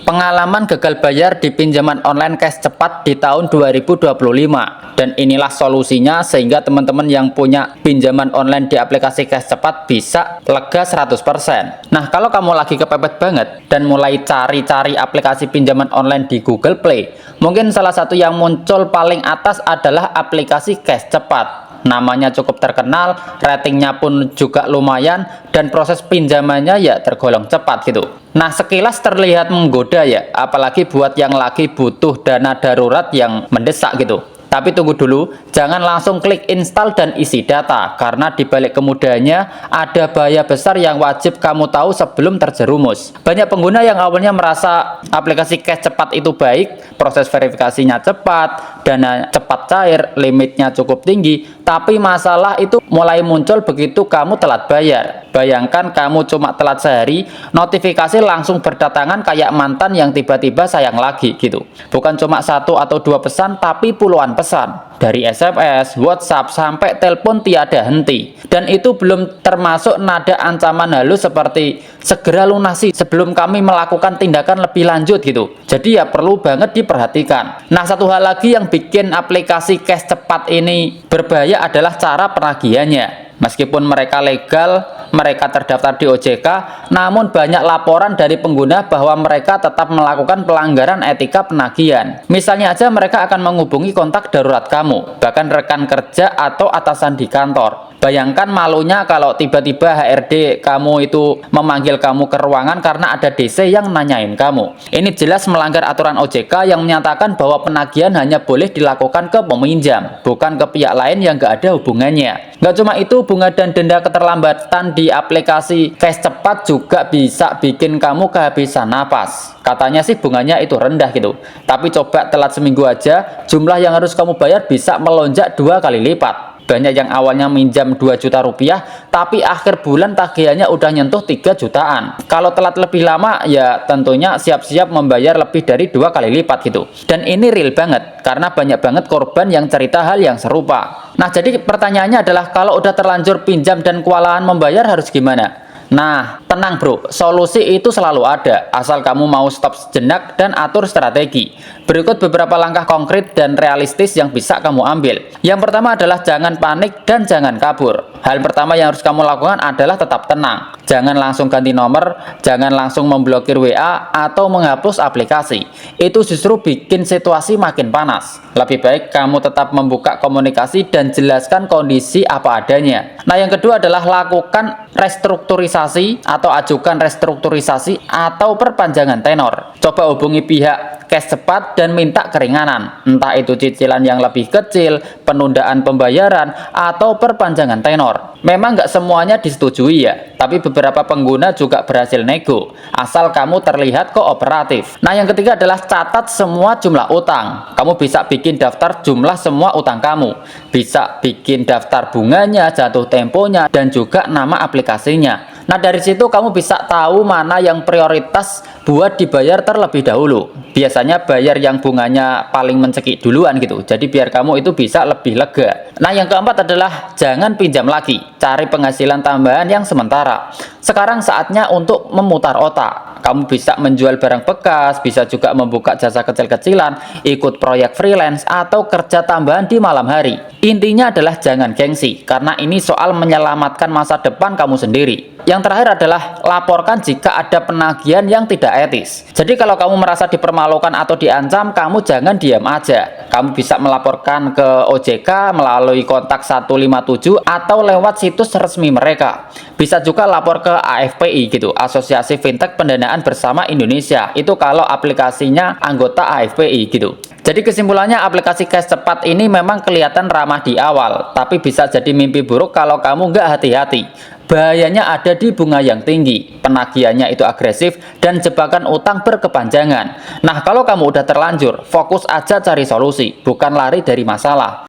Pengalaman gagal bayar di pinjaman online cash cepat di tahun 2025, dan inilah solusinya sehingga teman-teman yang punya pinjaman online di aplikasi cash cepat bisa lega 100%. Nah, kalau kamu lagi kepepet banget dan mulai cari-cari aplikasi pinjaman online di Google Play, mungkin salah satu yang muncul paling atas adalah aplikasi cash cepat. Namanya cukup terkenal, ratingnya pun juga lumayan, dan proses pinjamannya ya tergolong cepat gitu. Nah, sekilas terlihat menggoda ya, apalagi buat yang lagi butuh dana darurat yang mendesak gitu. Tapi tunggu dulu, jangan langsung klik install dan isi data, karena dibalik kemudahannya ada bahaya besar yang wajib kamu tahu sebelum terjerumus. Banyak pengguna yang awalnya merasa aplikasi cash cepat itu baik, proses verifikasinya cepat, dana cepat cair, limitnya cukup tinggi, tapi masalah itu mulai muncul begitu kamu telat bayar. Bayangkan kamu cuma telat sehari, notifikasi langsung berdatangan kayak mantan yang tiba-tiba sayang lagi gitu. Bukan cuma 1 atau 2 pesan, tapi puluhan pesan. Dari SMS, WhatsApp, sampai telepon tiada henti. Dan itu belum termasuk nada ancaman halus seperti segera lunasi sebelum kami melakukan tindakan lebih lanjut gitu. Jadi ya perlu banget diperhatikan. Nah, satu hal lagi yang bikin aplikasi cash cepat ini berbahaya adalah cara penagihannya. Meskipun mereka legal, mereka terdaftar di OJK, namun banyak laporan dari pengguna bahwa mereka tetap melakukan pelanggaran etika penagihan. Misalnya aja mereka akan menghubungi kontak darurat kamu, bahkan rekan kerja atau atasan di kantor. Bayangkan malunya kalau tiba-tiba HRD kamu itu memanggil kamu ke ruangan karena ada DC yang nanyain kamu. Ini jelas melanggar aturan OJK yang menyatakan bahwa penagihan hanya boleh dilakukan ke peminjam, bukan ke pihak lain yang nggak ada hubungannya. Nggak cuma itu, bunga dan denda keterlambatan di aplikasi cash cepat juga bisa bikin kamu kehabisan napas. Katanya sih bunganya itu rendah gitu, tapi coba telat seminggu aja, jumlah yang harus kamu bayar bisa melonjak 2 kali lipat. Banyak yang awalnya minjam 2 juta rupiah, tapi akhir bulan tagihannya udah nyentuh 3 jutaan. Kalau telat lebih lama, ya tentunya siap-siap membayar lebih dari 2 kali lipat gitu. Dan ini real banget, karena banyak banget korban yang cerita hal yang serupa. Nah, jadi pertanyaannya adalah kalau udah terlanjur pinjam dan kewalahan membayar harus gimana? Nah, tenang bro, solusi itu selalu ada, asal kamu mau stop sejenak dan atur strategi. Berikut beberapa langkah konkret dan realistis yang bisa kamu ambil. Yang pertama adalah jangan panik dan jangan kabur. Hal pertama yang harus kamu lakukan adalah tetap tenang. Jangan langsung ganti nomor, jangan langsung memblokir WA atau menghapus aplikasi. Itu justru bikin situasi makin panas. Lebih baik kamu tetap membuka komunikasi dan jelaskan kondisi apa adanya. Nah, yang kedua adalah lakukan restrukturisasi atau ajukan restrukturisasi atau perpanjangan tenor. Coba hubungi pihak cash cepat dan minta keringanan, entah itu cicilan yang lebih kecil, penundaan pembayaran, atau perpanjangan tenor. Memang nggak semuanya disetujui ya, tapi beberapa pengguna juga berhasil nego, asal kamu terlihat kooperatif. Nah, yang ketiga adalah catat semua jumlah utang. Kamu bisa bikin daftar jumlah semua utang kamu, bisa bikin daftar bunganya, jatuh temponya, dan juga nama aplikasinya. Nah, dari situ kamu bisa tahu mana yang prioritas buat dibayar terlebih dahulu. Biasanya bayar yang bunganya paling mencekik duluan gitu. Jadi biar kamu itu bisa lebih lega. Nah, yang keempat adalah jangan pinjam lagi. Cari penghasilan tambahan yang sementara. Sekarang saatnya untuk memutar otak. Kamu bisa menjual barang bekas, bisa juga membuka jasa kecil-kecilan, ikut proyek freelance, atau kerja tambahan di malam hari. Intinya adalah jangan gengsi, karena ini soal menyelamatkan masa depan kamu sendiri. Yang terakhir adalah laporkan jika ada penagihan yang tidak etis. Jadi kalau kamu merasa dipermalukan atau diancam, kamu jangan diam aja. Kamu bisa melaporkan ke OJK melalui kontak 157 atau lewat situs resmi mereka. Bisa juga lapor ke AFPI gitu, Asosiasi Fintech Pendanaan Bersama Indonesia. Itu kalau aplikasinya anggota AFPI gitu. Jadi kesimpulannya, aplikasi cash cepat ini memang kelihatan ramah di awal, tapi bisa jadi mimpi buruk kalau kamu nggak hati-hati. Bahayanya ada di bunga yang tinggi, penagihannya itu agresif, dan jebakan utang berkepanjangan. Nah, kalau kamu udah terlanjur, fokus aja cari solusi, bukan lari dari masalah.